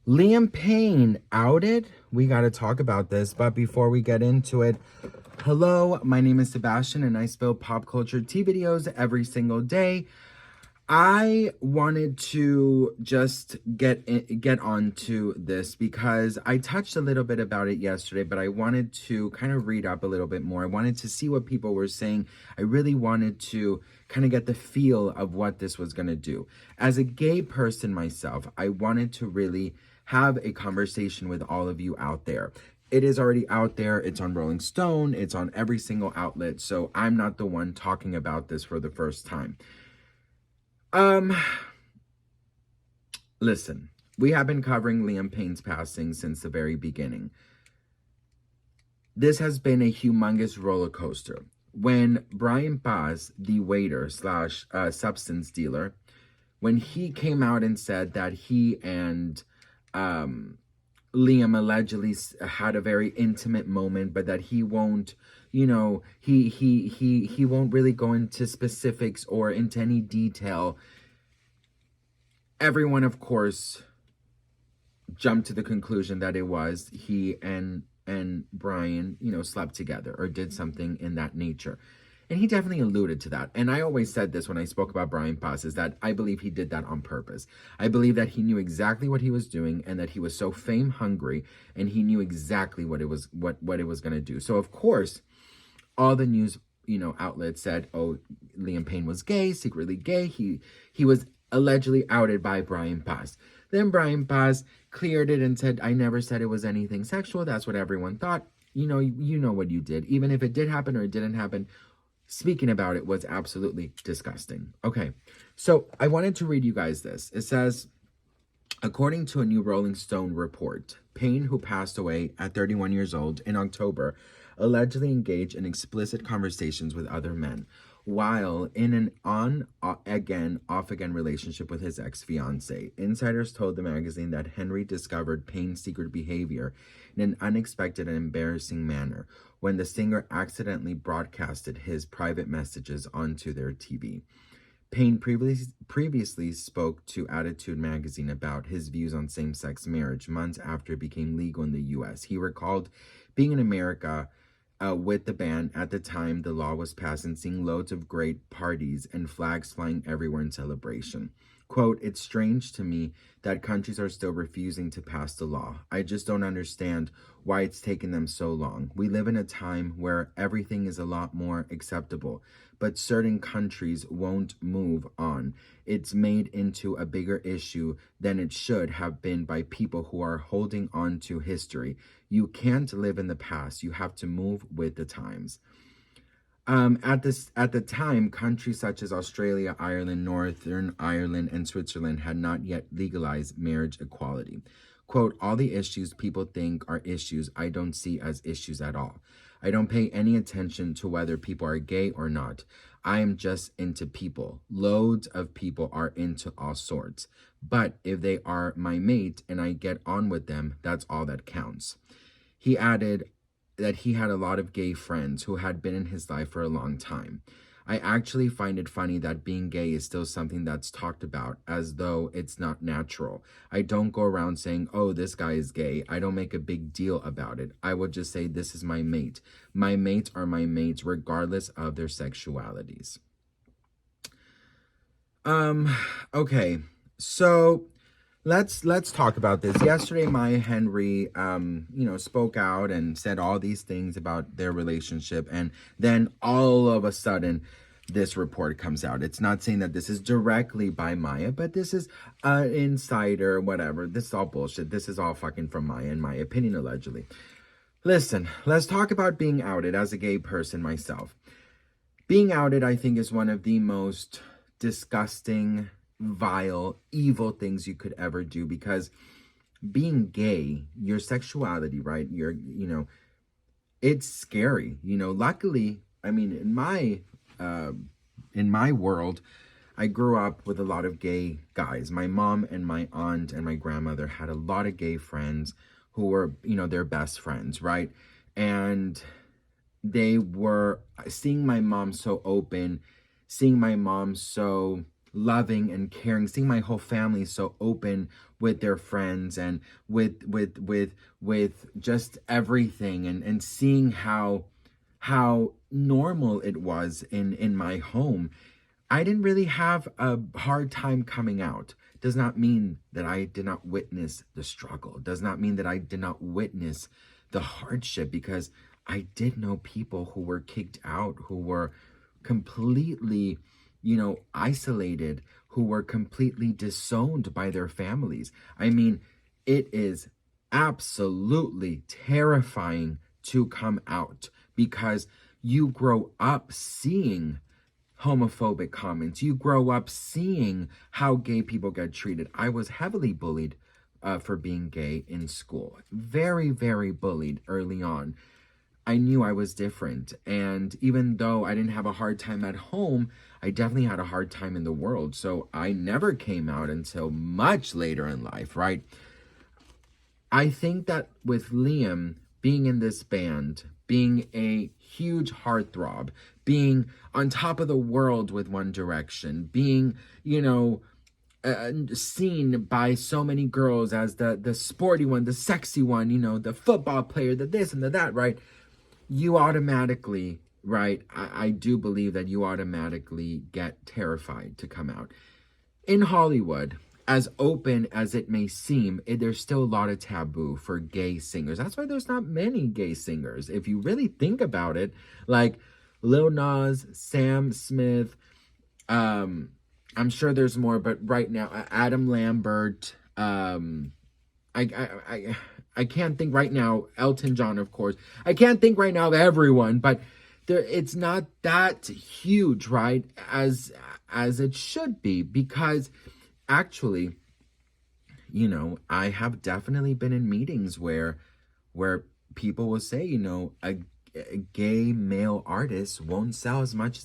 Liam Payne outed. We got to talk about this, but before we get into it, hello, my name is Sebastian and I spill pop culture tea videos every single day. I wanted to just get onto this because I touched a little bit about it yesterday, but I wanted to kind of read up a little bit more. I wanted to see what people were saying. I really wanted to kind of get the feel of what this was going to do. As a gay person myself, I wanted to really have a conversation with all of you out there. It is already out there. It's on Rolling Stone. It's on every single outlet. So I'm not the one talking about this for the first time. Listen, we have been covering Liam Payne's passing since the very beginning. This has been a humongous roller coaster. When Brian Paz, the waiter slash substance dealer, when he came out and said that he and Liam allegedly had a very intimate moment, but that he won't, he won't really go into specifics or into any detail. Everyone, of course, jumped to the conclusion that it was he and Brian, slept together or did something in that nature. And he definitely alluded to that. And I always said this when I spoke about Brian Paz, is that I believe he did that on purpose. I believe that he knew exactly what he was doing and that he was so fame hungry and he knew exactly what it was going to do. So of course, all the news, outlets said, oh, Liam Payne was gay, secretly gay. He was allegedly outed by Brian Paz. Then Brian Paz cleared it and said, I never said it was anything sexual. That's what everyone thought. You know what you did. Even if it did happen or it didn't happen, speaking about it was absolutely disgusting. Okay, so I wanted to read you guys this. It says, according to a new Rolling Stone report, Payne, who passed away at 31 years old in October, allegedly engaged in explicit conversations with other men while in an on-again, off-again relationship with his ex-fiance. Insiders told the magazine that Henry discovered Payne's secret behavior in an unexpected and embarrassing manner when the singer accidentally broadcasted his private messages onto their TV. Payne previously spoke to Attitude magazine about his views on same-sex marriage months after it became legal in the U.S. He recalled being in America with the band at the time the law was passed and seeing loads of great parties and flags flying everywhere in celebration. Quote, it's strange to me that countries are still refusing to pass the law. I just don't understand why it's taken them so long. We live in a time where everything is a lot more acceptable, but certain countries won't move on. It's made into a bigger issue than it should have been by people who are holding on to history. You can't live in the past. You have to move with the times. At the time, countries such as Australia, Ireland, Northern Ireland, and Switzerland had not yet legalized marriage equality. Quote, all the issues people think are issues I don't see as issues at all. I don't pay any attention to whether people are gay or not. I am just into people. Loads of people are into all sorts. But if they are my mate and I get on with them, that's all that counts. He added that he had a lot of gay friends who had been in his life for a long time. I actually find it funny that being gay is still something that's talked about as though it's not natural. I don't go around saying, oh, this guy is gay. I don't make a big deal about it. I would just say, this is my mate. My mates are my mates regardless of their sexualities. Okay, so let's talk about this. Yesterday, my Henry, spoke out and said all these things about their relationship, and then all of a sudden, this report comes out. It's not saying that this is directly by Maya, but this is insider, whatever. This is all bullshit. This is all fucking from Maya, in my opinion, allegedly. Listen, let's talk about being outed as a gay person myself. Being outed, I think, is one of the most disgusting, vile, evil things you could ever do, because being gay, your sexuality, right? It's scary. Luckily, I mean, in my world, I grew up with a lot of gay guys. My mom and my aunt and my grandmother had a lot of gay friends who were, their best friends, right? And they were seeing my mom so open, seeing my mom so loving and caring, seeing my whole family so open their friends and with just everything, and seeing how normal it was in my home. I didn't really have a hard time coming out. Does not mean that I did not witness the struggle. Does not mean that I did not witness the hardship, because I did know people who were kicked out, who were completely, isolated, who were completely disowned by their families. I mean, it is absolutely terrifying to come out, because you grow up seeing homophobic comments. You grow up seeing how gay people get treated. I was heavily bullied for being gay in school. Very, very bullied early on. I knew I was different. And even though I didn't have a hard time at home, I definitely had a hard time in the world. So I never came out until much later in life, right? I think that with Liam being in this band, being a huge heartthrob, being on top of the world with One Direction, being, seen by so many girls as the sporty one, the sexy one, the football player, the this and the that, right? You automatically, right? I do believe that you automatically get terrified to come out. In Hollywood, as open as it may seem, there's still a lot of taboo for gay singers. That's why there's not many gay singers. If you really think about it, like Lil Nas, Sam Smith, I'm sure there's more, but right now, Adam Lambert, I can't think right now, Elton John, of course. I can't think right now of everyone, but it's not that huge, right, as it should be, because actually, I have definitely been in meetings where people will say, a gay male artist won't sell as much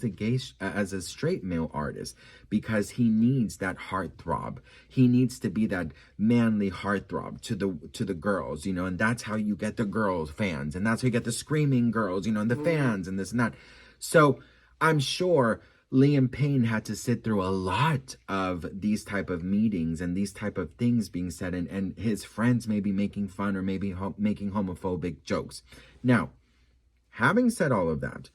as a straight male artist, because he needs that heartthrob. He needs to be that manly heartthrob to the girls, and that's how you get the girls fans, and that's how you get the screaming girls, and the fans and this and that. So I'm sure Liam Payne had to sit through a lot of these type of meetings and these type of things being said, and his friends may be making fun or maybe making homophobic jokes. Now, having said all of that,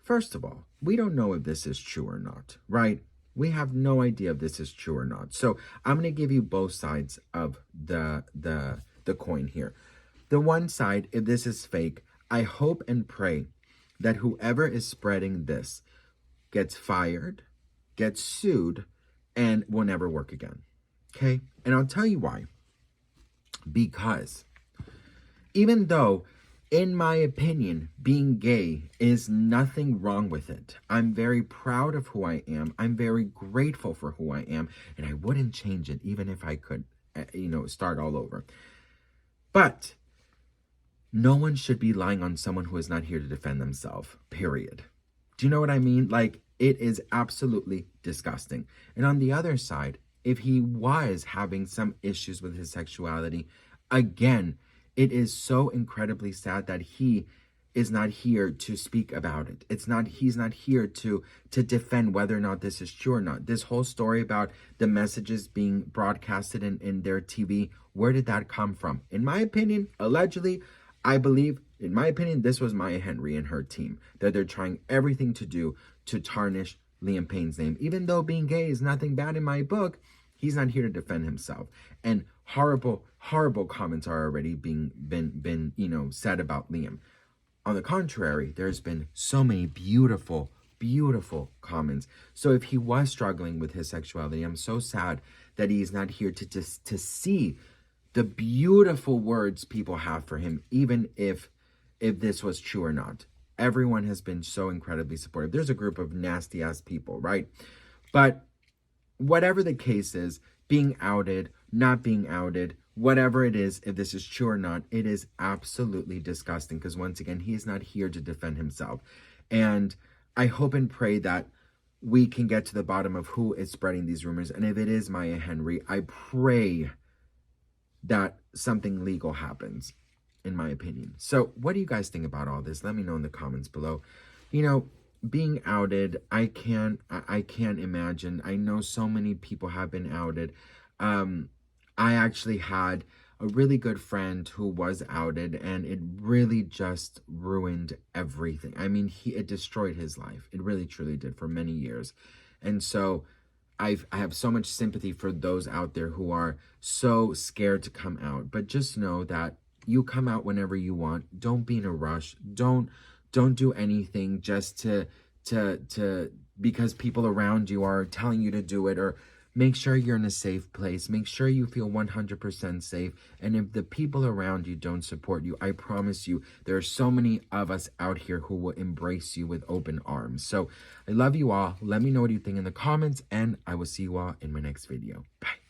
first of all, we don't know if this is true or not, right? We have no idea if this is true or not. So I'm going to give you both sides of the coin here. The one side, if this is fake, I hope and pray that whoever is spreading this gets fired, gets sued, and will never work again. Okay? And I'll tell you why. Because even though, in my opinion, being gay is nothing wrong with it. I'm very proud of who I am. I'm very grateful for who I am. And I wouldn't change it even if I could, start all over. But no one should be lying on someone who is not here to defend themselves, period. Do you know what I mean? Like, it is absolutely disgusting. And on the other side, if he was having some issues with his sexuality, again, it is so incredibly sad that he is not here to speak about it. He's not here to defend whether or not this is true or not. This whole story about the messages being broadcasted in their TV, where did that come from? In my opinion, allegedly, I believe, in my opinion, this was Maya Henry and her team, that they're trying everything to do to tarnish Liam Payne's name. Even though being gay is nothing bad in my book, he's not here to defend himself. And horrible comments are already been said about Liam. On the contrary, there's been so many beautiful comments. So if he was struggling with his sexuality, I'm so sad that he's not here to see the beautiful words people have for him, even if this was true or not. Everyone has been so incredibly supportive. There's a group of nasty ass people, right? But whatever the case is, being outed, not being outed, whatever it is, if this is true or not, it is absolutely disgusting, because once again, he is not here to defend himself. And I hope and pray that we can get to the bottom of who is spreading these rumors. And if it is Maya Henry, I pray that something legal happens, in my opinion. So what do you guys think about all this? Let me know in the comments below. Being outed, I can't imagine. I know so many people have been outed. I actually had a really good friend who was outed, and it really just ruined everything. I mean, it destroyed his life. It really truly did for many years. And so I have so much sympathy for those out there who are so scared to come out. But just know that you come out whenever you want. Don't be in a rush. Don't do anything just to because people around you are telling you to do it. Or make sure you're in a safe place. Make sure you feel 100% safe. And if the people around you don't support you, I promise you, there are so many of us out here who will embrace you with open arms. So I love you all. Let me know what you think in the comments, and I will see you all in my next video. Bye.